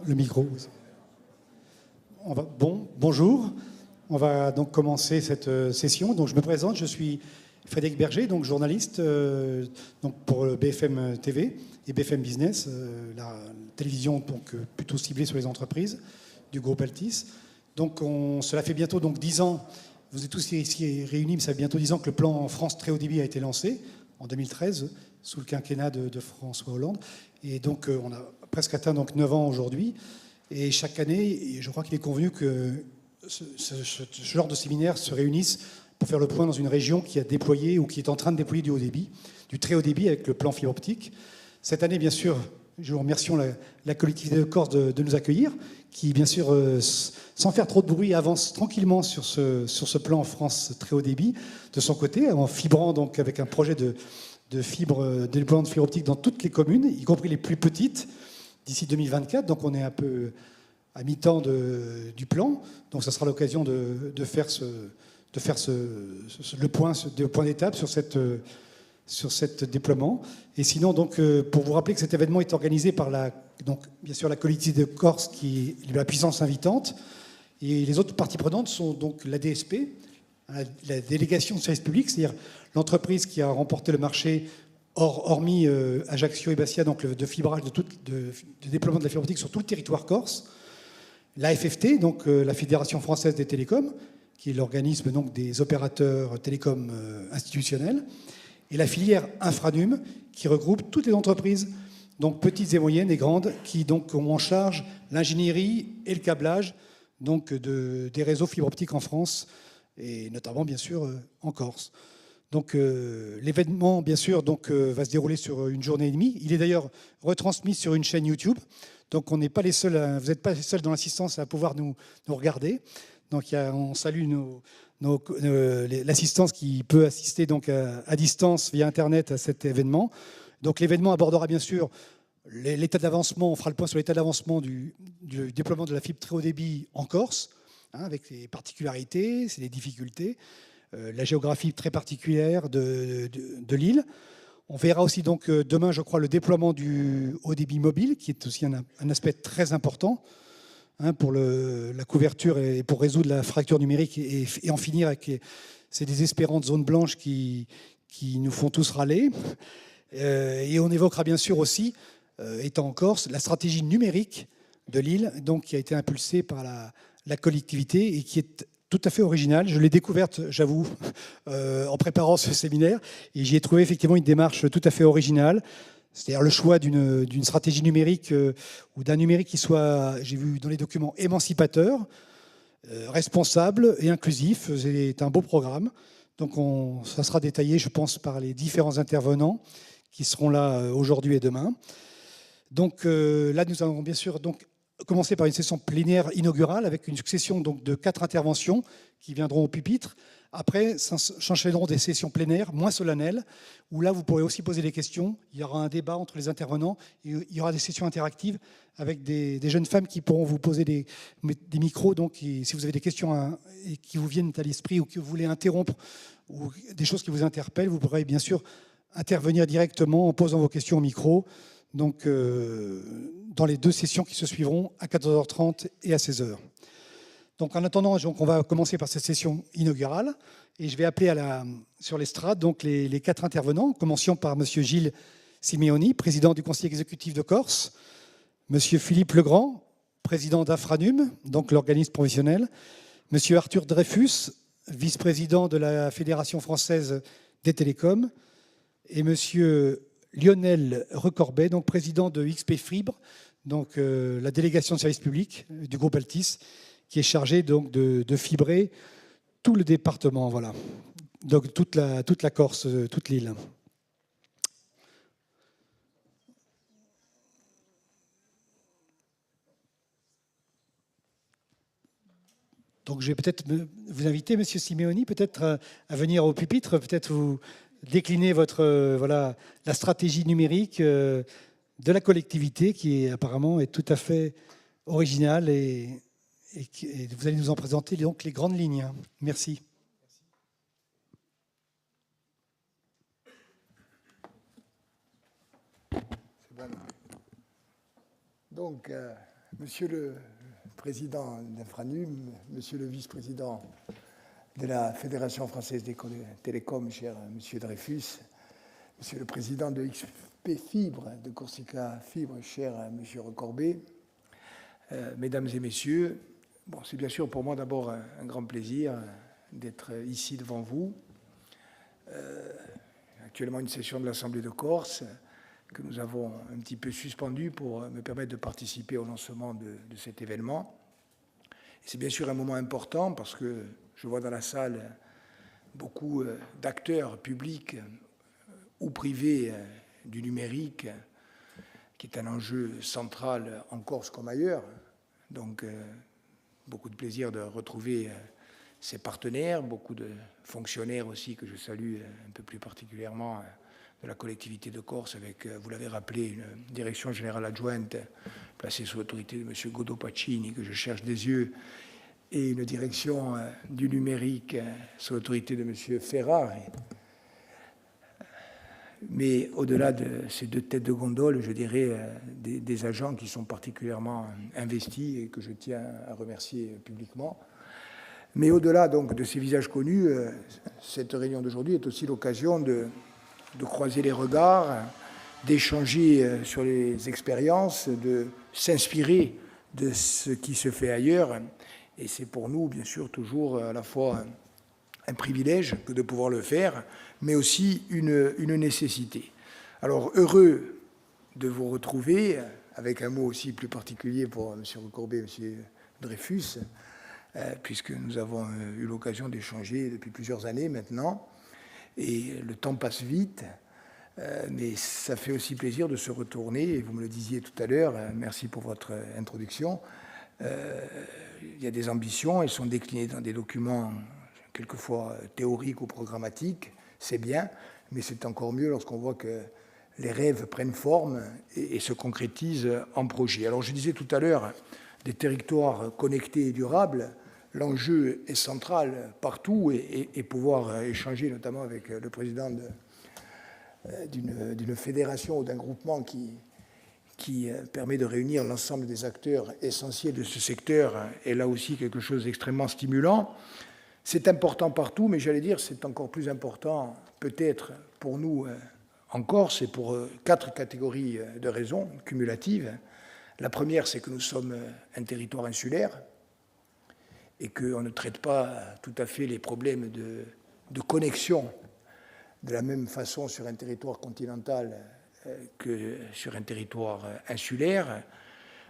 Le micro. Bonjour. On va donc commencer cette session. Donc, je me présente, je suis Frédéric Berger, donc journaliste donc pour BFM TV et BFM Business, la télévision donc, plutôt ciblée sur les entreprises du groupe Altis. Donc, cela fait bientôt donc, 10 ans, vous êtes tous ici réunis, mais ça fait bientôt 10 ans que le plan France Très Haut Débit a été lancé, en 2013, sous le quinquennat de François Hollande. Et donc, on a presque atteint donc, 9 ans aujourd'hui. Et chaque année, je crois qu'il est convenu que ce genre de séminaires se réunissent pour faire le point dans une région qui a déployé ou qui est en train de déployer du haut débit, du très haut débit avec le plan fibre optique. Cette année, bien sûr, nous remercions la collectivité de Corse de nous accueillir, qui, bien sûr, sans faire trop de bruit, avance tranquillement sur ce plan France très haut débit de son côté, en fibrant donc avec un projet de déploiement de fibre optique dans toutes les communes, y compris les plus petites, d'ici 2024. Donc on est un peu à mi-temps du plan. Donc ça sera l'occasion de faire le point d'étape sur cette déploiement. Et sinon, donc, pour vous rappeler que cet événement est organisé par bien sûr la collectivité de Corse, qui est la puissance invitante. Et les autres parties prenantes sont donc la DSP, la délégation de service public, c'est-à-dire l'entreprise qui a remporté le marché, hormis Ajaccio et Bastia, donc de fibrage, de déploiement de la fibre optique sur tout le territoire corse. La FFT, donc la Fédération française des télécoms, qui est l'organisme donc des opérateurs télécoms institutionnels, et la filière Infranum, qui regroupe toutes les entreprises, donc petites et moyennes et grandes, qui donc ont en charge l'ingénierie et le câblage donc des réseaux fibre optique en France, et notamment bien sûr en Corse. Donc l'événement, bien sûr, va se dérouler sur une journée et demie. Il est d'ailleurs retransmis sur une chaîne YouTube. Donc on n'est pas les seuls, vous n'êtes pas les seuls dans l'assistance à pouvoir nous regarder. Donc on salue l'assistance qui peut assister donc à distance via Internet à cet événement. Donc l'événement abordera bien sûr l'état d'avancement. On fera le point sur l'état d'avancement du déploiement de la fibre très haut débit en Corse, avec ses particularités, ses difficultés. La géographie très particulière de l'île. On verra aussi donc demain, je crois, le déploiement du haut débit mobile, qui est aussi un aspect très important pour la couverture et pour résoudre la fracture numérique et en finir avec ces désespérantes zones blanches qui nous font tous râler. Et on évoquera bien sûr aussi, étant en Corse, la stratégie numérique de l'île, donc qui a été impulsée par la collectivité et qui est tout à fait originale. Je l'ai découverte, j'avoue, en préparant ce séminaire, et j'y ai trouvé effectivement une démarche tout à fait originale. C'est-à-dire le choix d'une stratégie numérique ou d'un numérique qui soit, j'ai vu dans les documents, émancipateur, responsable et inclusif. C'est un beau programme. Donc ça sera détaillé, je pense, par les différents intervenants qui seront là aujourd'hui et demain. Donc là, nous allons bien sûr commencer par une session plénière inaugurale avec une succession donc, de 4 interventions qui viendront au pupitre. Après, s'enchaîneront des sessions plénières moins solennelles où là, vous pourrez aussi poser des questions. Il y aura un débat entre les intervenants et il y aura des sessions interactives avec des jeunes femmes qui pourront vous poser des micros. Donc, si vous avez des questions qui vous viennent à l'esprit ou que vous voulez interrompre ou des choses qui vous interpellent, vous pourrez bien sûr intervenir directement en posant vos questions au micro. Donc, dans les 2 sessions qui se suivront à 14h30 et à 16h. Donc, en attendant, on va commencer par cette session inaugurale et je vais appeler sur l'estrade donc les 4 intervenants. Commencions par M. Gilles Simeoni, président du Conseil exécutif de Corse, M. Philippe Legrand, président d'Infranum, donc l'organisme professionnel, M. Arthur Dreyfus, vice-président de la Fédération française des télécoms, et M. Lionel Recorbet, donc président de XP Fibre, donc la délégation de service public du groupe Altis, qui est chargé donc de fibrer tout le département, voilà. Donc toute la Corse, toute l'île. Donc je vais peut-être vous inviter, Monsieur Simeoni, peut-être à venir au pupitre, peut-être vous décliner la stratégie numérique de la collectivité qui apparemment est tout à fait originale et vous allez nous en présenter donc les grandes lignes. Merci. Donc, Monsieur le président d'Infranum, monsieur le vice-président de la Fédération française des télécoms, cher monsieur Dreyfus, monsieur le président de XP Fibre, de Corsica Fibre, cher monsieur Recorbet, mesdames et messieurs, bon, c'est bien sûr pour moi d'abord un grand plaisir d'être ici devant vous. Actuellement une session de l'Assemblée de Corse que nous avons un petit peu suspendue pour me permettre de participer au lancement de cet événement. C'est bien sûr un moment important parce que je vois dans la salle beaucoup d'acteurs publics ou privés du numérique, qui est un enjeu central en Corse comme ailleurs. Donc, beaucoup de plaisir de retrouver ces partenaires, beaucoup de fonctionnaires aussi que je salue un peu plus particulièrement de la collectivité de Corse avec, vous l'avez rappelé, une direction générale adjointe placée sous l'autorité de M. Godot Pacini, que je cherche des yeux, et une direction du numérique sous l'autorité de M. Ferrari. Mais au-delà de ces deux têtes de gondole, je dirais des agents qui sont particulièrement investis et que je tiens à remercier publiquement. Mais au-delà donc de ces visages connus, cette réunion d'aujourd'hui est aussi l'occasion de croiser les regards, d'échanger sur les expériences, de s'inspirer de ce qui se fait ailleurs. Et c'est pour nous, bien sûr, toujours à la fois un privilège que de pouvoir le faire, mais aussi une nécessité. Alors, heureux de vous retrouver, avec un mot aussi plus particulier pour M. Recorbet et M. Dreyfus, puisque nous avons eu l'occasion d'échanger depuis plusieurs années maintenant, et le temps passe vite, mais ça fait aussi plaisir de se retourner, et vous me le disiez tout à l'heure, merci pour votre introduction. Il y a des ambitions, elles sont déclinées dans des documents quelquefois théoriques ou programmatiques, c'est bien, mais c'est encore mieux lorsqu'on voit que les rêves prennent forme et se concrétisent en projet. Alors je disais tout à l'heure, des territoires connectés et durables, l'enjeu est central partout et pouvoir échanger notamment avec le président d'une fédération ou d'un groupement qui permet de réunir l'ensemble des acteurs essentiels de ce secteur est là aussi quelque chose d'extrêmement stimulant. C'est important partout, mais j'allais dire c'est encore plus important peut-être pour nous en Corse et pour 4 catégories de raisons cumulatives. La première, c'est que nous sommes un territoire insulaire et qu'on ne traite pas tout à fait les problèmes de connexion de la même façon sur un territoire continental que sur un territoire insulaire,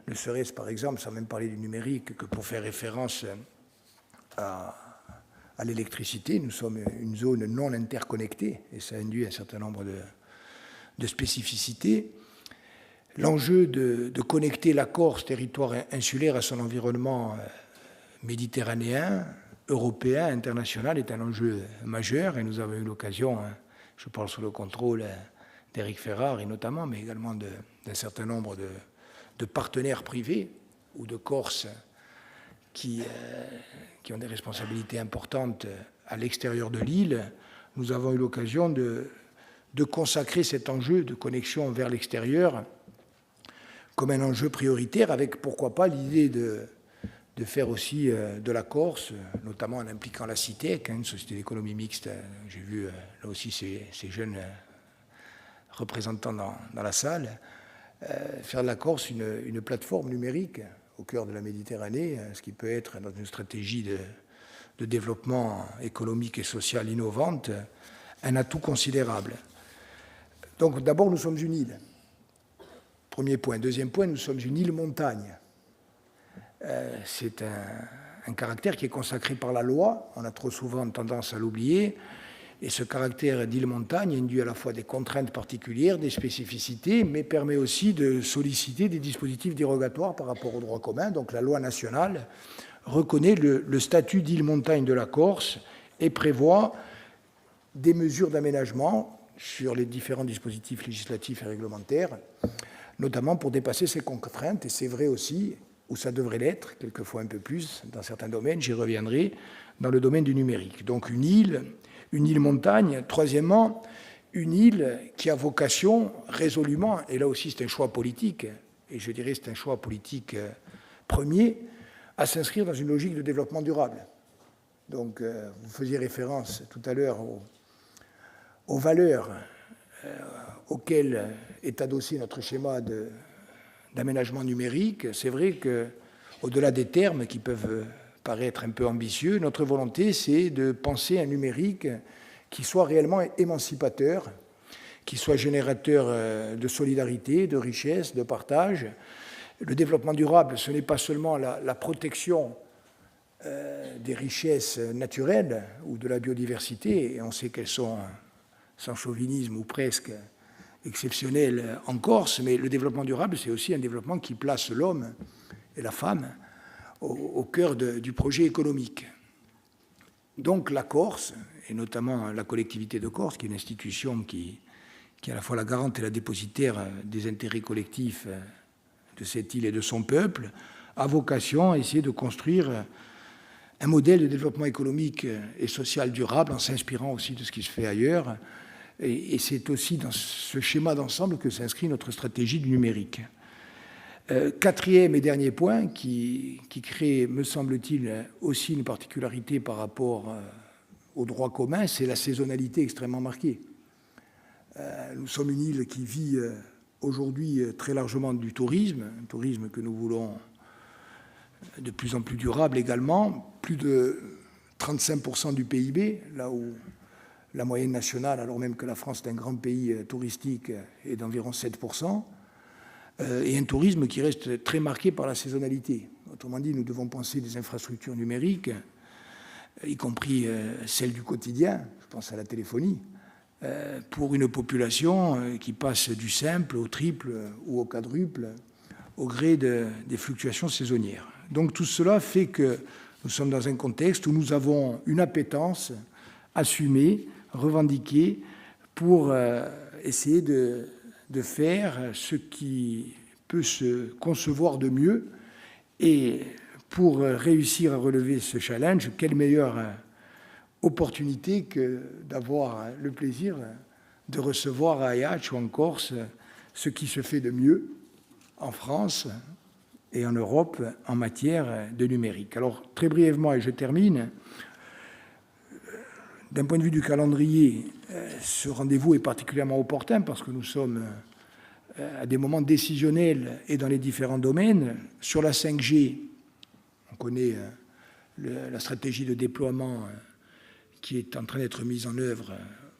ne serait-ce par exemple, sans même parler du numérique, que pour faire référence à l'électricité. Nous sommes une zone non interconnectée et ça induit un certain nombre de spécificités. L'enjeu de connecter la Corse, territoire insulaire, à son environnement méditerranéen, européen, international, est un enjeu majeur et nous avons eu l'occasion, je parle sous le contrôle d'Éric Ferrari notamment, mais également d'un certain nombre de partenaires privés ou de Corses qui ont des responsabilités importantes à l'extérieur de l'île. Nous avons eu l'occasion de consacrer cet enjeu de connexion vers l'extérieur comme un enjeu prioritaire, avec pourquoi pas l'idée de faire aussi de la Corse, notamment en impliquant la CITEC, une société d'économie mixte. J'ai vu là aussi ces jeunes représentants dans la salle, faire de la Corse une plateforme numérique au cœur de la Méditerranée, ce qui peut être dans une stratégie de développement économique et social innovante, un atout considérable. Donc d'abord, nous sommes une île. Premier point. Deuxième point, nous sommes une île-montagne. C'est un caractère qui est consacré par la loi. On a trop souvent tendance à l'oublier. Et ce caractère d'île-montagne induit à la fois des contraintes particulières, des spécificités, mais permet aussi de solliciter des dispositifs dérogatoires par rapport au droit commun. Donc la loi nationale reconnaît le statut d'île-montagne de la Corse et prévoit des mesures d'aménagement sur les différents dispositifs législatifs et réglementaires, notamment pour dépasser ces contraintes. Et c'est vrai aussi, où ça devrait l'être, quelquefois un peu plus, dans certains domaines, j'y reviendrai, dans le domaine du numérique. Donc une île-montagne. Troisièmement, une île qui a vocation résolument, et là aussi c'est un choix politique, et je dirais c'est un choix politique premier à s'inscrire dans une logique de développement durable. Donc, vous faisiez référence tout à l'heure aux valeurs auxquelles est adossé notre schéma d'aménagement numérique. C'est vrai qu'au-delà des termes qui peuvent paraître un peu ambitieux, notre volonté, c'est de penser un numérique qui soit réellement émancipateur, qui soit générateur de solidarité, de richesse, de partage. Le développement durable, ce n'est pas seulement la protection des richesses naturelles ou de la biodiversité, et on sait qu'elles sont, sans chauvinisme ou presque, exceptionnelles en Corse, mais le développement durable, c'est aussi un développement qui place l'homme et la femme au cœur du projet économique. Donc la Corse, et notamment la collectivité de Corse, qui est une institution qui est à la fois la garante et la dépositaire des intérêts collectifs de cette île et de son peuple, a vocation à essayer de construire un modèle de développement économique et social durable en s'inspirant aussi de ce qui se fait ailleurs. Et c'est aussi dans ce schéma d'ensemble que s'inscrit notre stratégie du numérique. Quatrième et dernier point qui crée, me semble-t-il, aussi une particularité par rapport au droit commun, c'est la saisonnalité extrêmement marquée. Nous sommes une île qui vit aujourd'hui très largement du tourisme, un tourisme que nous voulons de plus en plus durable également, plus de 35% du PIB, là où la moyenne nationale, alors même que la France est un grand pays touristique, est d'environ 7%, et un tourisme qui reste très marqué par la saisonnalité. Autrement dit, nous devons penser des infrastructures numériques, y compris celles du quotidien, je pense à la téléphonie, pour une population qui passe du simple au triple ou au quadruple au gré des fluctuations saisonnières. Donc tout cela fait que nous sommes dans un contexte où nous avons une appétence assumée, revendiquée, pour essayer de faire ce qui peut se concevoir de mieux. Et pour réussir à relever ce challenge, quelle meilleure opportunité que d'avoir le plaisir de recevoir à Ajaccio ou en Corse ce qui se fait de mieux en France et en Europe en matière de numérique. Alors, très brièvement, et je termine, d'un point de vue du calendrier, ce rendez-vous est particulièrement opportun parce que nous sommes à des moments décisionnels et dans les différents domaines. Sur la 5G, on connaît la stratégie de déploiement qui est en train d'être mise en œuvre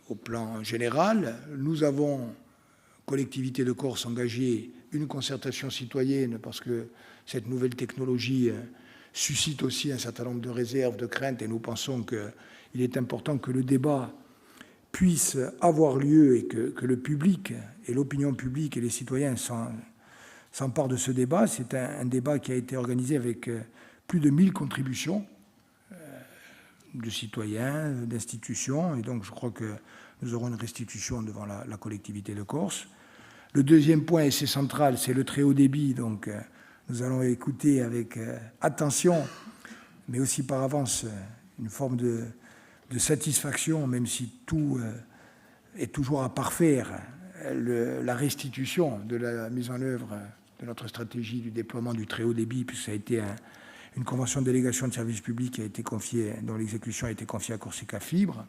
au plan général. Nous avons, collectivité de Corse, engagé une concertation citoyenne parce que cette nouvelle technologie suscite aussi un certain nombre de réserves, de craintes, et nous pensons qu'il est important que le débat puisse avoir lieu et que le public et l'opinion publique et les citoyens s'emparent de ce débat. C'est un débat qui a été organisé avec plus de 1000 contributions de citoyens, d'institutions, et donc je crois que nous aurons une restitution devant la collectivité de Corse. Le deuxième point, et c'est central, c'est le très haut débit, donc nous allons écouter avec attention, mais aussi par avance, une forme de satisfaction, même si tout est toujours à parfaire, la restitution de la mise en œuvre de notre stratégie du déploiement du très haut débit, puisque ça a été une convention de délégation de services publics qui a été confiée, dont l'exécution a été confiée à Corsica Fibre.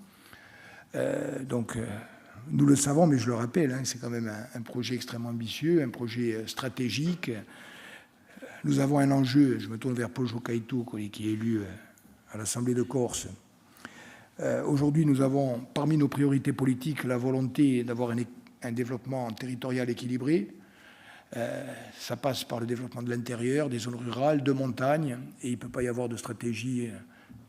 Nous le savons, mais je le rappelle, c'est quand même un projet extrêmement ambitieux, un projet stratégique. Nous avons un enjeu, je me tourne vers Paul Jocaïtou, qui est élu à l'Assemblée de Corse. Aujourd'hui, nous avons, parmi nos priorités politiques, la volonté d'avoir un développement territorial équilibré. Ça passe par le développement de l'intérieur, des zones rurales, de montagne, et il ne peut pas y avoir de stratégie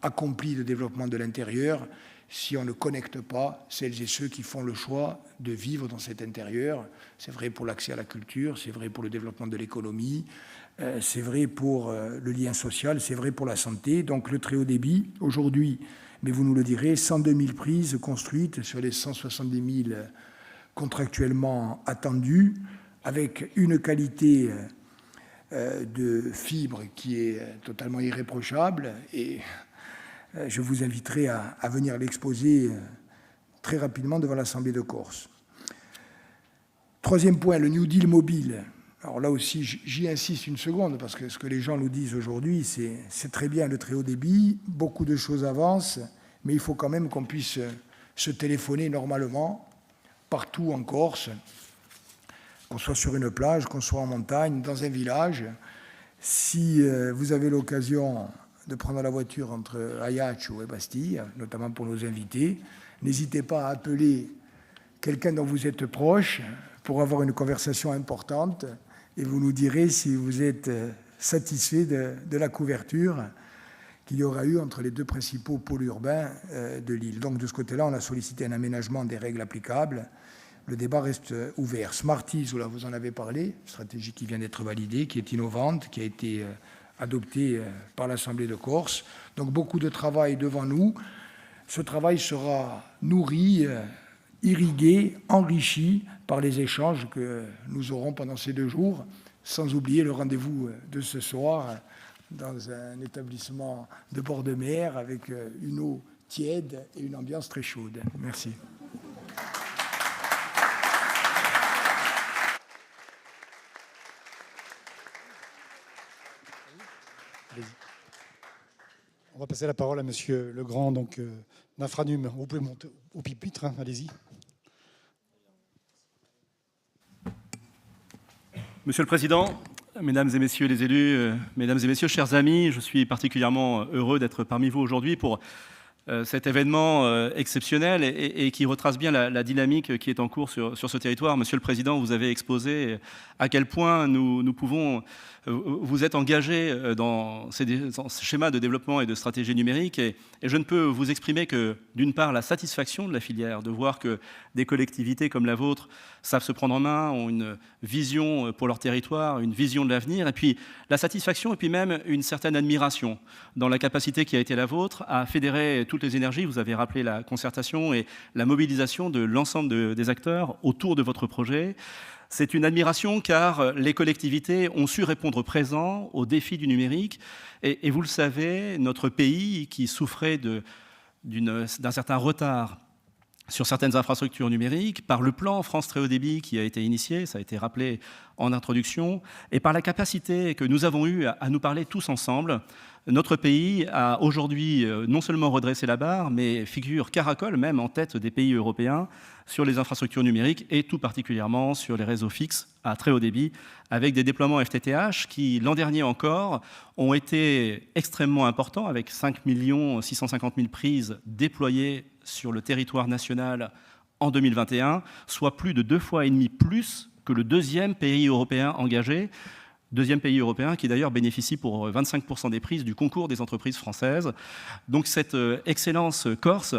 accomplie de développement de l'intérieur si on ne connecte pas celles et ceux qui font le choix de vivre dans cet intérieur. C'est vrai pour l'accès à la culture, c'est vrai pour le développement de l'économie, c'est vrai pour le lien social, c'est vrai pour la santé. Donc le très haut débit, aujourd'hui, mais vous nous le direz, 102 000 prises construites sur les 170 000 contractuellement attendues, avec une qualité de fibre qui est totalement irréprochable, et je vous inviterai à venir l'exposer très rapidement devant l'Assemblée de Corse. Troisième point, le New Deal mobile. Alors là aussi, j'y insiste une seconde, parce que ce que les gens nous disent aujourd'hui, c'est très bien le très haut débit, beaucoup de choses avancent, mais il faut quand même qu'on puisse se téléphoner normalement, partout en Corse, qu'on soit sur une plage, qu'on soit en montagne, dans un village. Si vous avez l'occasion de prendre la voiture entre Ajaccio et Bastille, notamment pour nos invités, n'hésitez pas à appeler quelqu'un dont vous êtes proche pour avoir une conversation importante, et vous nous direz si vous êtes satisfait de la couverture qu'il y aura eu entre les deux principaux pôles urbains de l'île. Donc de ce côté-là, on a sollicité un aménagement des règles applicables. Le débat reste ouvert. Smarties, là, vous en avez parlé, stratégie qui vient d'être validée, qui est innovante, qui a été adoptée par l'Assemblée de Corse. Donc beaucoup de travail devant nous. Ce travail sera nourri, irrigué, enrichi par les échanges que nous aurons pendant ces 2 jours, sans oublier le rendez-vous de ce soir dans un établissement de bord de mer avec une eau tiède et une ambiance très chaude. Merci. On va passer la parole à Monsieur Legrand, donc d'Infranum. Vous pouvez monter au pupitre, hein, allez-y. Monsieur le Président, Mesdames et Messieurs les élus, Mesdames et Messieurs, chers amis, je suis particulièrement heureux d'être parmi vous aujourd'hui pour cet événement exceptionnel et qui retrace bien la dynamique qui est en cours sur ce territoire. Monsieur le Président, vous avez exposé à quel point nous pouvons... Vous êtes engagé dans ces schémas de développement et de stratégie numérique et je ne peux vous exprimer que, d'une part, la satisfaction de la filière, de voir que des collectivités comme la vôtre savent se prendre en main, ont une vision pour leur territoire, une vision de l'avenir, et puis la satisfaction et puis même une certaine admiration dans la capacité qui a été la vôtre à fédérer toutes les énergies. Vous avez rappelé la concertation et la mobilisation de l'ensemble des acteurs autour de votre projet. C'est une admiration car les collectivités ont su répondre présent aux défis du numérique. Et vous le savez, notre pays qui souffrait d'un certain retard sur certaines infrastructures numériques, par le plan France Très Haut Débit qui a été initié, ça a été rappelé en introduction, et par la capacité que nous avons eue à nous parler tous ensemble, notre pays a aujourd'hui non seulement redressé la barre, mais figure caracole même en tête des pays européens sur les infrastructures numériques et tout particulièrement sur les réseaux fixes à très haut débit, avec des déploiements FTTH qui, l'an dernier encore, ont été extrêmement importants, avec 5 650 000 prises déployées sur le territoire national en 2021, soit plus de 2,5 fois plus que le deuxième pays européen engagé. Deuxième pays européen qui d'ailleurs bénéficie pour 25% des prises du concours des entreprises françaises. Donc cette excellence corse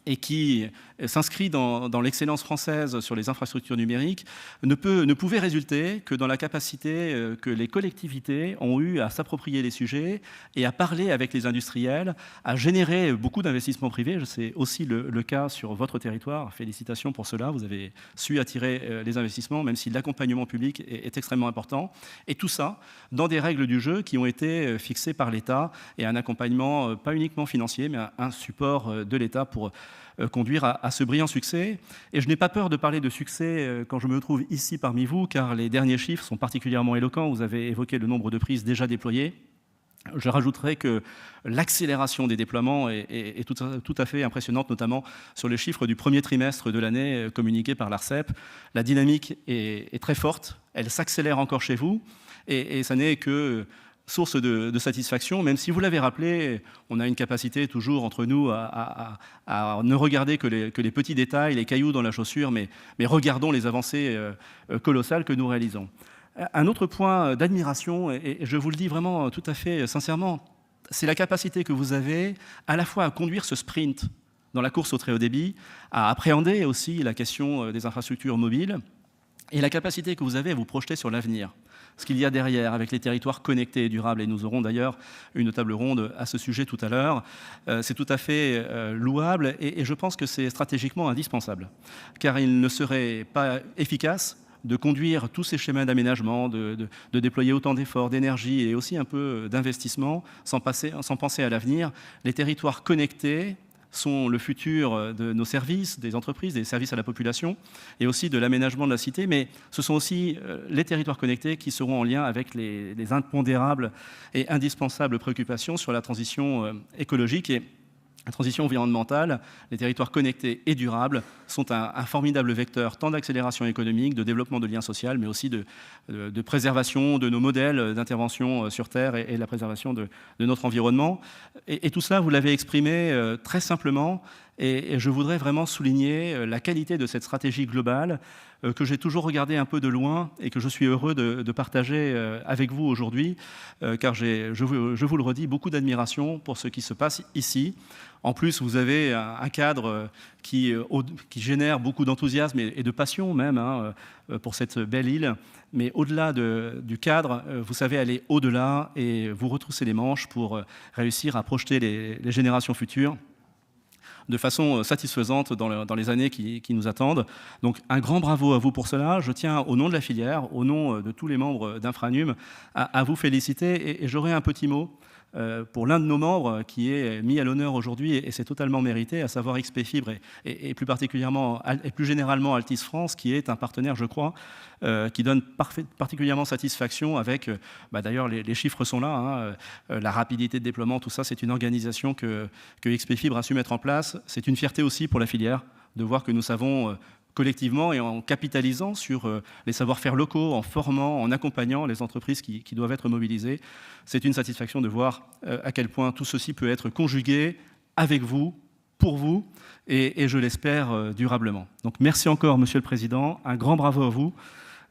et qui s'inscrit dans l'excellence française sur les infrastructures numériques, ne pouvait résulter que dans la capacité que les collectivités ont eu à s'approprier les sujets et à parler avec les industriels, à générer beaucoup d'investissements privés. C'est aussi le cas sur votre territoire. Félicitations pour cela. Vous avez su attirer les investissements, même si l'accompagnement public est extrêmement important. Et tout ça dans des règles du jeu qui ont été fixées par l'État et un accompagnement pas uniquement financier, mais un support de l'État pour conduire à ce brillant succès. Et je n'ai pas peur de parler de succès quand je me trouve ici parmi vous, car les derniers chiffres sont particulièrement éloquents. Vous avez évoqué le nombre de prises déjà déployées. Je rajouterai que l'accélération des déploiements est tout à fait impressionnante, notamment sur les chiffres du premier trimestre de l'année communiqués par l'ARCEP. La dynamique est très forte, elle s'accélère encore chez vous, et ça n'est que source de satisfaction, même si vous l'avez rappelé, on a une capacité toujours entre nous à ne regarder que les petits détails, les cailloux dans la chaussure, mais regardons les avancées colossales que nous réalisons. Un autre point d'admiration, et je vous le dis vraiment tout à fait sincèrement, c'est la capacité que vous avez à la fois à conduire ce sprint dans la course au très haut débit, à appréhender aussi la question des infrastructures mobiles, et la capacité que vous avez à vous projeter sur l'avenir. Ce qu'il y a derrière avec les territoires connectés et durables, et nous aurons d'ailleurs une table ronde à ce sujet tout à l'heure, c'est tout à fait louable et je pense que c'est stratégiquement indispensable, car il ne serait pas efficace de conduire tous ces schémas d'aménagement, de déployer autant d'efforts, d'énergie et aussi un peu d'investissement sans penser à l'avenir. Les territoires connectés sont le futur de nos services, des entreprises, des services à la population et aussi de l'aménagement de la cité, mais ce sont aussi les territoires connectés qui seront en lien avec les impondérables et indispensables préoccupations sur la transition écologique et la transition environnementale. Les territoires connectés et durables sont un formidable vecteur tant d'accélération économique, de développement de liens sociaux, mais aussi de préservation de nos modèles d'intervention sur Terre et de la préservation de notre environnement. Et tout cela, vous l'avez exprimé très simplement. Et je voudrais vraiment souligner la qualité de cette stratégie globale que j'ai toujours regardée un peu de loin et que je suis heureux de partager avec vous aujourd'hui, car je vous le redis, beaucoup d'admiration pour ce qui se passe ici. En plus, vous avez un cadre qui génère beaucoup d'enthousiasme et de passion même pour cette belle île. Mais au-delà du cadre, vous savez aller au-delà et vous retrousser les manches pour réussir à projeter les générations futures de façon satisfaisante dans les années qui nous attendent. Donc un grand bravo à vous pour cela. Je tiens au nom de la filière, au nom de tous les membres d'Infranum, à vous féliciter. Et j'aurai un petit mot pour l'un de nos membres qui est mis à l'honneur aujourd'hui, et c'est totalement mérité, à savoir XP Fibre et plus particulièrement et plus généralement Altice France, qui est un partenaire, je crois, qui donne particulièrement satisfaction avec, d'ailleurs les chiffres sont là, la rapidité de déploiement, tout ça, c'est une organisation que XP Fibre a su mettre en place. C'est une fierté aussi pour la filière de voir que nous savons collectivement et en capitalisant sur les savoir-faire locaux, en formant, en accompagnant les entreprises qui doivent être mobilisées. C'est une satisfaction de voir à quel point tout ceci peut être conjugué avec vous, pour vous, et je l'espère durablement. Donc merci encore, Monsieur le Président, un grand bravo à vous,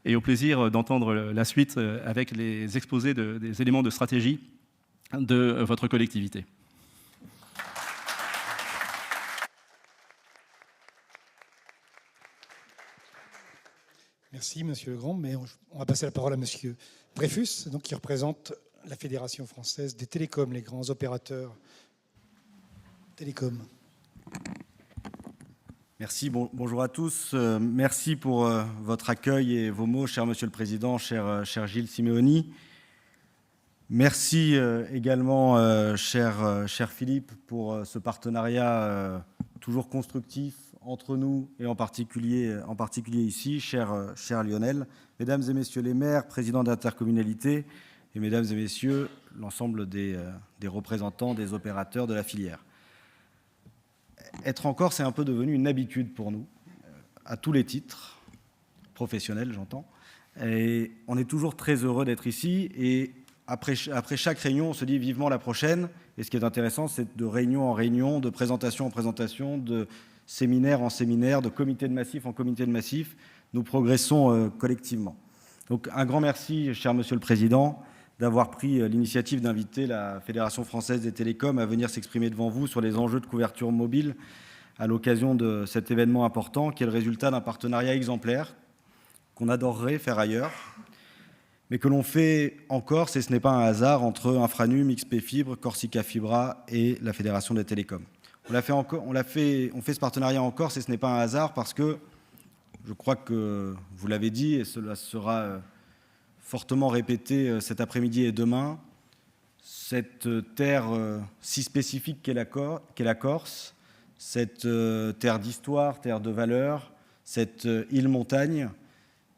et au plaisir d'entendre la suite avec les exposés des éléments de stratégie de votre collectivité. Merci, Monsieur Legrand. Mais on va passer la parole à Monsieur Dreyfus, donc, qui représente la Fédération française des télécoms, les grands opérateurs télécoms. Merci, bonjour à tous. Merci pour votre accueil et vos mots, cher Monsieur le Président, cher Gilles Simeoni. Merci également, cher Philippe, pour ce partenariat toujours constructif entre nous et en particulier ici, cher Lionel, mesdames et messieurs les maires, présidents d'intercommunalité et mesdames et messieurs l'ensemble des représentants des opérateurs de la filière. Être en Corse est un peu devenu une habitude pour nous, à tous les titres, professionnels j'entends, et on est toujours très heureux d'être ici et après chaque réunion on se dit vivement la prochaine, et ce qui est intéressant c'est de réunion en réunion, de présentation en présentation, de séminaire en séminaire, de comité de massif en comité de massif, nous progressons collectivement. Donc un grand merci, cher Monsieur le Président, d'avoir pris l'initiative d'inviter la Fédération française des télécoms à venir s'exprimer devant vous sur les enjeux de couverture mobile à l'occasion de cet événement important qui est le résultat d'un partenariat exemplaire qu'on adorerait faire ailleurs, mais que l'on fait en Corse, et ce n'est pas un hasard, entre Infranum, XP Fibre, Corsica Fibra et la Fédération des télécoms. On fait ce partenariat en Corse et ce n'est pas un hasard parce que, je crois que vous l'avez dit et cela sera fortement répété cet après-midi et demain, cette terre si spécifique qu'est la Corse, cette terre d'histoire, terre de valeur, cette île-montagne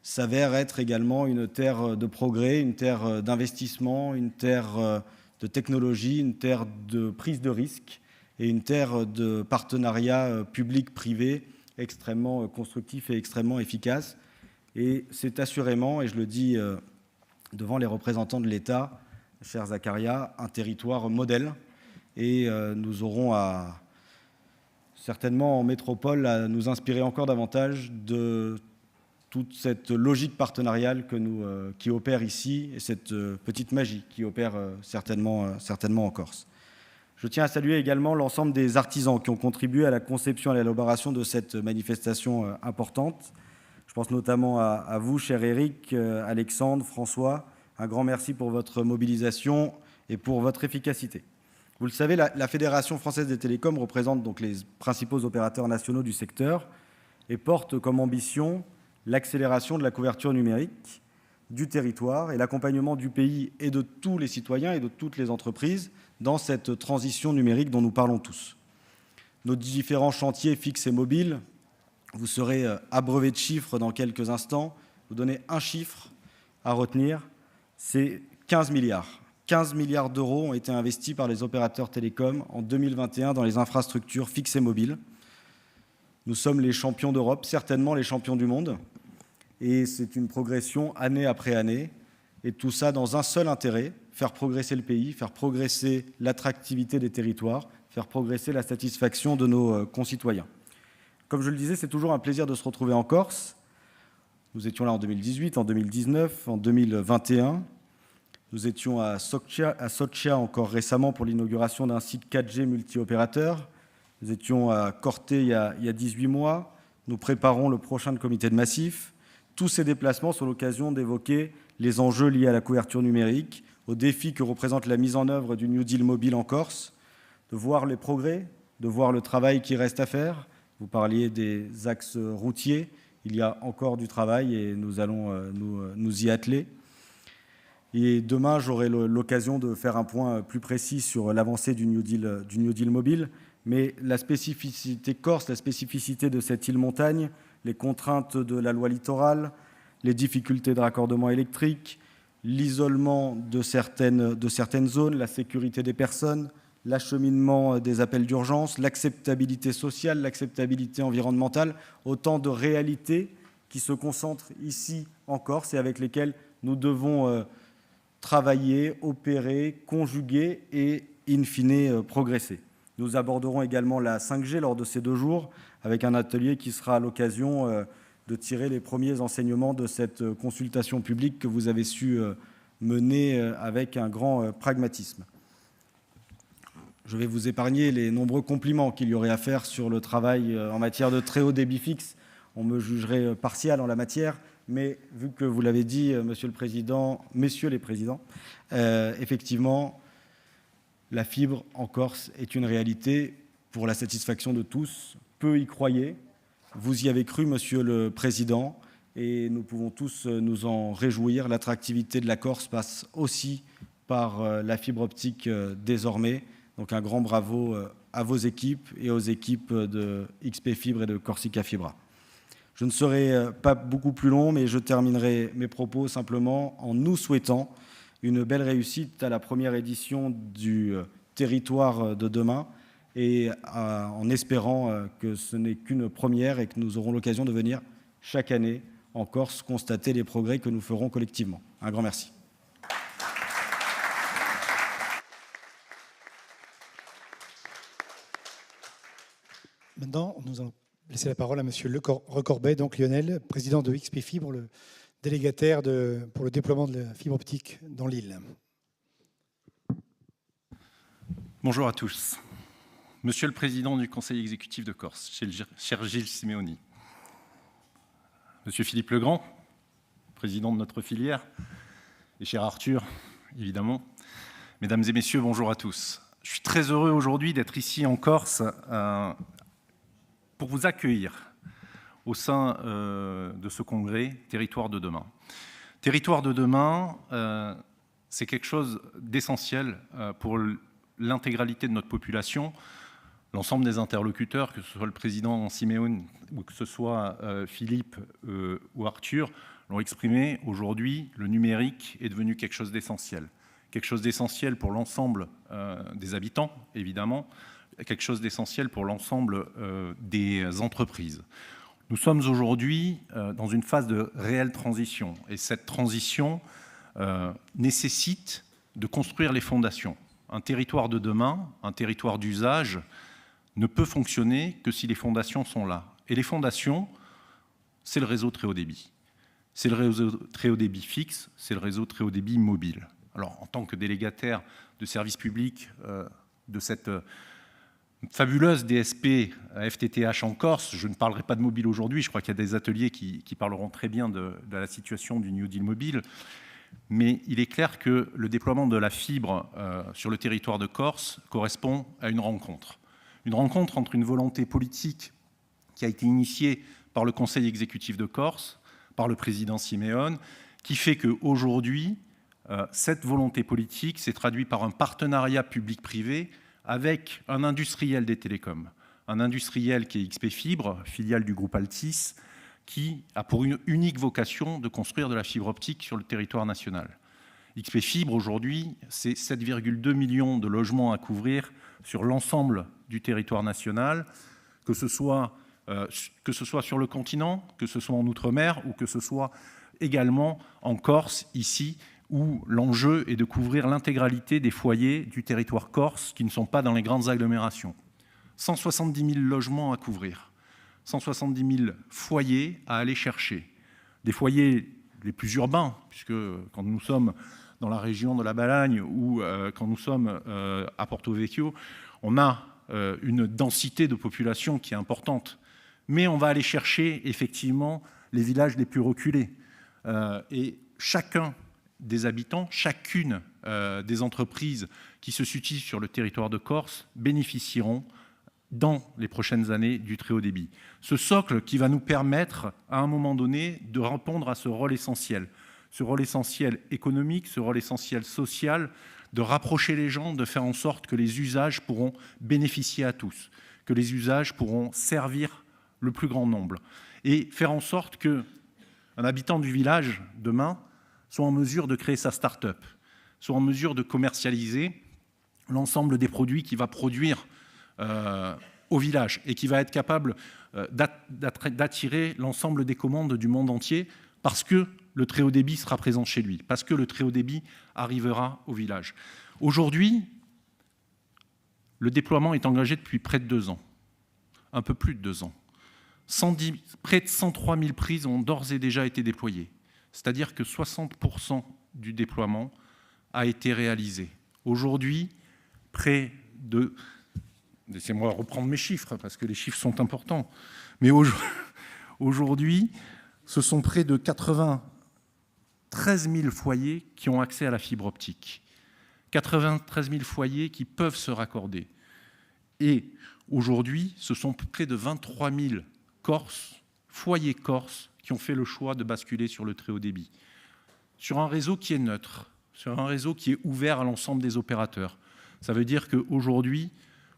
s'avère être également une terre de progrès, une terre d'investissement, une terre de technologie, une terre de prise de risque, et une terre de partenariat public-privé extrêmement constructif et extrêmement efficace. Et c'est assurément, et je le dis devant les représentants de l'État, cher Zakaria, un territoire modèle. Et nous aurons certainement en métropole à nous inspirer encore davantage de toute cette logique partenariale qui opère ici et cette petite magie qui opère certainement en Corse. Je tiens à saluer également l'ensemble des artisans qui ont contribué à la conception et à l'élaboration de cette manifestation importante. Je pense notamment à vous, cher Éric, Alexandre, François. Un grand merci pour votre mobilisation et pour votre efficacité. Vous le savez, la Fédération française des télécoms représente donc les principaux opérateurs nationaux du secteur et porte comme ambition l'accélération de la couverture numérique du territoire et l'accompagnement du pays et de tous les citoyens et de toutes les entreprises dans cette transition numérique dont nous parlons tous. nos différents chantiers fixes et mobiles. Vous serez abreuvé de chiffres dans quelques instants. Vous donnez un chiffre à retenir, c'est 15 milliards. 15 milliards d'euros ont été investis par les opérateurs télécoms en 2021 dans les infrastructures fixes et mobiles. Nous sommes les champions d'Europe, certainement les champions du monde. Et c'est une progression année après année. Et tout ça dans un seul intérêt, faire progresser le pays, faire progresser l'attractivité des territoires, faire progresser la satisfaction de nos concitoyens. Comme je le disais, c'est toujours un plaisir de se retrouver en Corse. Nous étions là en 2018, en 2019, en 2021. Nous étions à Soccia encore récemment pour l'inauguration d'un site 4G multi-opérateur. Nous étions à Corte il y a 18 mois. Nous préparons le prochain comité de massif. Tous ces déplacements sont l'occasion d'évoquer les enjeux liés à la couverture numérique, aux défis que représente la mise en œuvre du New Deal mobile en Corse, de voir les progrès, de voir le travail qui reste à faire. Vous parliez des axes routiers. Il y a encore du travail et nous allons nous y atteler. Et demain, j'aurai l'occasion de faire un point plus précis sur l'avancée du New Deal mobile. Mais la spécificité corse, la spécificité de cette île montagne, les contraintes de la loi littorale, les difficultés de raccordement électrique, l'isolement de certaines zones, la sécurité des personnes, l'acheminement des appels d'urgence, l'acceptabilité sociale, l'acceptabilité environnementale, autant de réalités qui se concentrent ici en Corse et avec lesquelles nous devons travailler, opérer, conjuguer et, in fine, progresser. Nous aborderons également la 5G lors de ces 2 jours avec un atelier qui sera l'occasion de tirer les premiers enseignements de cette consultation publique que vous avez su mener avec un grand pragmatisme. Je vais vous épargner les nombreux compliments qu'il y aurait à faire sur le travail en matière de très haut débit fixe. On me jugerait partial en la matière, mais vu que vous l'avez dit, Monsieur le Président, Messieurs les Présidents, effectivement, la fibre en Corse est une réalité pour la satisfaction de tous. Peu y croyaient. Vous y avez cru, Monsieur le Président, et nous pouvons tous nous en réjouir. L'attractivité de la Corse passe aussi par la fibre optique désormais. Donc un grand bravo à vos équipes et aux équipes de XP Fibre et de Corsica Fibra. Je ne serai pas beaucoup plus long, mais je terminerai mes propos simplement en nous souhaitant une belle réussite à la première édition du Territoire de demain et en espérant que ce n'est qu'une première et que nous aurons l'occasion de venir chaque année en Corse constater les progrès que nous ferons collectivement. Un grand merci. Maintenant, nous allons laisser la parole à M. Recorbet, donc Lionel, président de XP Fibre, le délégataire pour le déploiement de la fibre optique dans l'île. Bonjour à tous. Monsieur le Président du Conseil exécutif de Corse, cher Gilles Simeoni, Monsieur Philippe Legrand, président de notre filière, et cher Arthur, évidemment, Mesdames et Messieurs, bonjour à tous. Je suis très heureux aujourd'hui d'être ici en Corse pour vous accueillir au sein de ce congrès Territoire de demain. Territoire de demain, c'est quelque chose d'essentiel pour l'intégralité de notre population. L'ensemble des interlocuteurs, que ce soit le président Simeone ou que ce soit Philippe ou Arthur, l'ont exprimé. Aujourd'hui, le numérique est devenu quelque chose d'essentiel. Quelque chose d'essentiel pour l'ensemble des habitants, évidemment, quelque chose d'essentiel pour l'ensemble des entreprises. Nous sommes aujourd'hui dans une phase de réelle transition. Et cette transition nécessite de construire les fondations. Un territoire de demain, un territoire d'usage, ne peut fonctionner que si les fondations sont là. Et les fondations, c'est le réseau très haut débit. C'est le réseau très haut débit fixe, c'est le réseau très haut débit mobile. Alors, en tant que délégataire de service public de cette fabuleuse DSP FTTH en Corse, je ne parlerai pas de mobile aujourd'hui, je crois qu'il y a des ateliers qui parleront très bien de la situation du New Deal mobile, mais il est clair que le déploiement de la fibre sur le territoire de Corse correspond à une rencontre entre une volonté politique qui a été initiée par le Conseil exécutif de Corse, par le président Simeone, qui fait qu'aujourd'hui, cette volonté politique s'est traduite par un partenariat public-privé avec un industriel des télécoms, un industriel qui est XP Fibre, filiale du groupe Altis, qui a pour une unique vocation de construire de la fibre optique sur le territoire national. XP Fibre, aujourd'hui, c'est 7,2 millions de logements à couvrir sur l'ensemble du territoire national, que ce soit sur le continent, que ce soit en Outre-mer ou que ce soit également en Corse, ici, où l'enjeu est de couvrir l'intégralité des foyers du territoire corse qui ne sont pas dans les grandes agglomérations. 170 000 logements à couvrir, 170 000 foyers à aller chercher. Des foyers les plus urbains, puisque quand nous sommes dans la région de la Balagne ou quand nous sommes à Porto Vecchio, on a une densité de population qui est importante. Mais on va aller chercher effectivement les villages les plus reculés. Et chacun des habitants, chacune des entreprises qui se situent sur le territoire de Corse bénéficieront dans les prochaines années du très haut débit. Ce socle qui va nous permettre, à un moment donné, de répondre à ce rôle essentiel économique, ce rôle essentiel social, de rapprocher les gens, de faire en sorte que les usages pourront bénéficier à tous, que les usages pourront servir le plus grand nombre, et faire en sorte qu'un habitant du village, demain, soit en mesure de créer sa start-up, soit en mesure de commercialiser l'ensemble des produits qu'il va produire au village et qui va être capable d'attirer l'ensemble des commandes du monde entier parce que le très haut débit sera présent chez lui, parce que le très haut débit arrivera au village. Aujourd'hui, le déploiement est engagé depuis près de 2 ans, un peu plus de 2 ans. Près de 103 000 prises ont d'ores et déjà été déployées, c'est-à-dire que 60% du déploiement a été réalisé. Aujourd'hui, près de... Laissez-moi reprendre mes chiffres, parce que les chiffres sont importants. Mais aujourd'hui, ce sont près de 93 000 foyers qui ont accès à la fibre optique. 93 000 foyers qui peuvent se raccorder. Et aujourd'hui, ce sont près de 23 000 foyers corses, qui ont fait le choix de basculer sur le très haut débit. Sur un réseau qui est neutre, sur un réseau qui est ouvert à l'ensemble des opérateurs. Ça veut dire qu'aujourd'hui,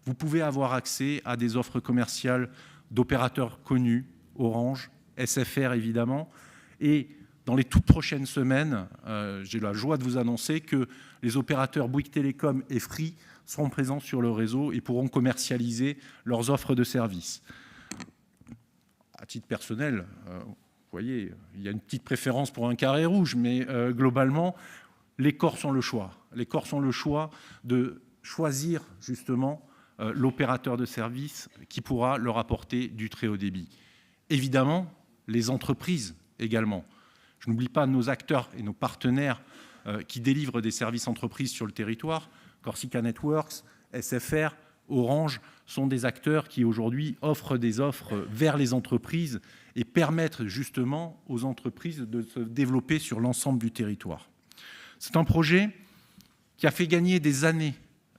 vous pouvez avoir accès à des offres commerciales d'opérateurs connus, Orange, SFR évidemment, et dans les toutes prochaines semaines, j'ai la joie de vous annoncer que les opérateurs Bouygues Telecom et Free seront présents sur le réseau et pourront commercialiser leurs offres de services. À titre personnel, vous voyez, il y a une petite préférence pour un carré rouge, mais globalement, les Corses ont le choix. Les Corses ont le choix de choisir justement l'opérateur de service qui pourra leur apporter du très haut débit. Évidemment, les entreprises également. Je n'oublie pas nos acteurs et nos partenaires qui délivrent des services entreprises sur le territoire. Corsica Networks, SFR, Orange sont des acteurs qui aujourd'hui offrent des offres vers les entreprises et permettent justement aux entreprises de se développer sur l'ensemble du territoire. C'est un projet qui a fait gagner des années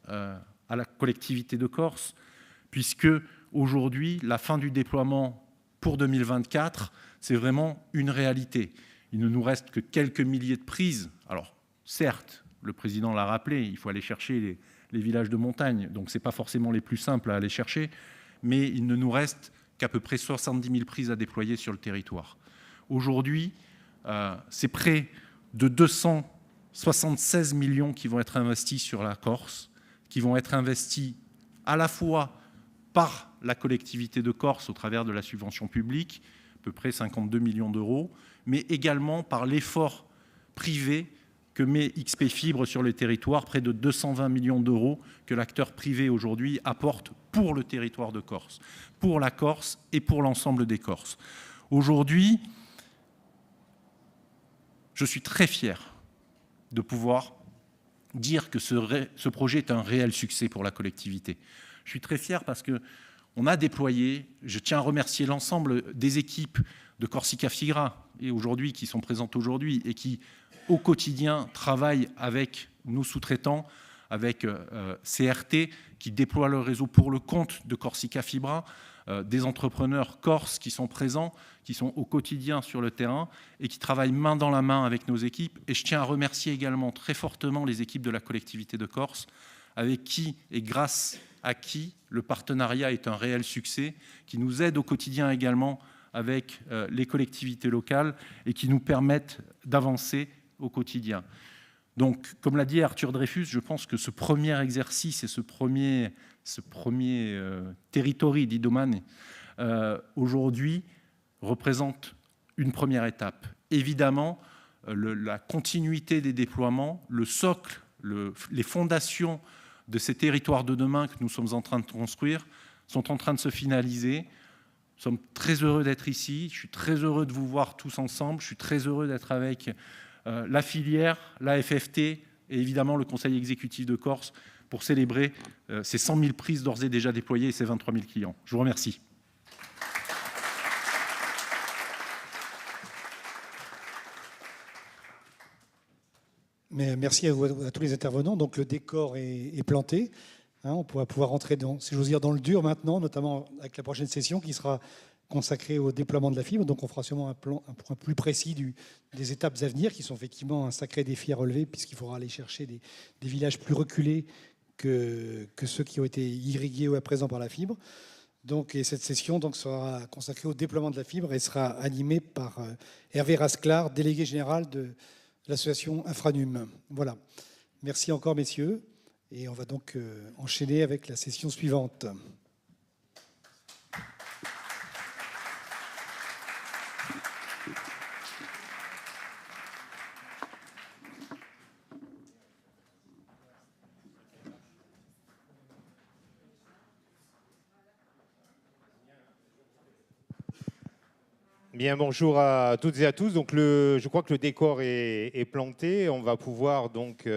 à la collectivité de Corse, puisque aujourd'hui, la fin du déploiement pour 2024, c'est vraiment une réalité. Il ne nous reste que quelques milliers de prises. Alors, certes, le président l'a rappelé, il faut aller chercher les villages de montagne, donc ce n'est pas forcément les plus simples à aller chercher, mais il ne nous reste qu'à peu près 70 000 prises à déployer sur le territoire. Aujourd'hui, c'est près de 276 millions qui vont être investis sur la Corse, qui vont être investis à la fois par la collectivité de Corse au travers de la subvention publique, à peu près 52 millions d'euros, mais également par l'effort privé que met XP Fibre sur le territoire, près de 220 millions d'euros que l'acteur privé aujourd'hui apporte pour le territoire de Corse, pour la Corse et pour l'ensemble des Corses. Aujourd'hui, je suis très fier de pouvoir dire que ce projet est un réel succès pour la collectivité. Je suis très fier parce qu'on a déployé, je tiens à remercier l'ensemble des équipes de Corsica Figra et aujourd'hui qui sont présentes aujourd'hui et qui au quotidien travaillent avec nos sous-traitants, avec CRT qui déploie le réseau pour le compte de Corsica Fibra, des entrepreneurs corses qui sont présents, qui sont au quotidien sur le terrain et qui travaillent main dans la main avec nos équipes. Et je tiens à remercier également très fortement les équipes de la collectivité de Corse, avec qui et grâce acquis. Le partenariat est un réel succès qui nous aide au quotidien également avec les collectivités locales et qui nous permettent d'avancer au quotidien. Donc, comme l'a dit Arthur Dreyfus, je pense que ce premier exercice et ce premier territory d'Idomane aujourd'hui représente une première étape. Évidemment, la continuité des déploiements, le socle, les fondations de ces territoires de demain que nous sommes en train de construire sont en train de se finaliser. Nous sommes très heureux d'être ici. Je suis très heureux de vous voir tous ensemble. Je suis très heureux d'être avec la filière, la FFT et évidemment le Conseil exécutif de Corse pour célébrer ces 100 000 prises d'ores et déjà déployées et ces 23 000 clients. Je vous remercie. Mais merci à tous les intervenants. Donc le décor est planté. On pourra pouvoir rentrer dans, si j'ose dire, dans le dur maintenant, notamment avec la prochaine session qui sera consacrée au déploiement de la fibre. Donc on fera sûrement un point plus précis des étapes à venir, qui sont effectivement un sacré défi à relever, puisqu'il faudra aller chercher des villages plus reculés que ceux qui ont été irrigués à présent par la fibre. Donc, et cette session donc, sera consacrée au déploiement de la fibre et sera animée par Hervé Rasclar, délégué général de l'association Infranum. Voilà. Merci encore, messieurs. Et on va donc enchaîner avec la session suivante. Bien, bonjour à toutes et à tous. Donc je crois que le décor est planté. On va pouvoir donc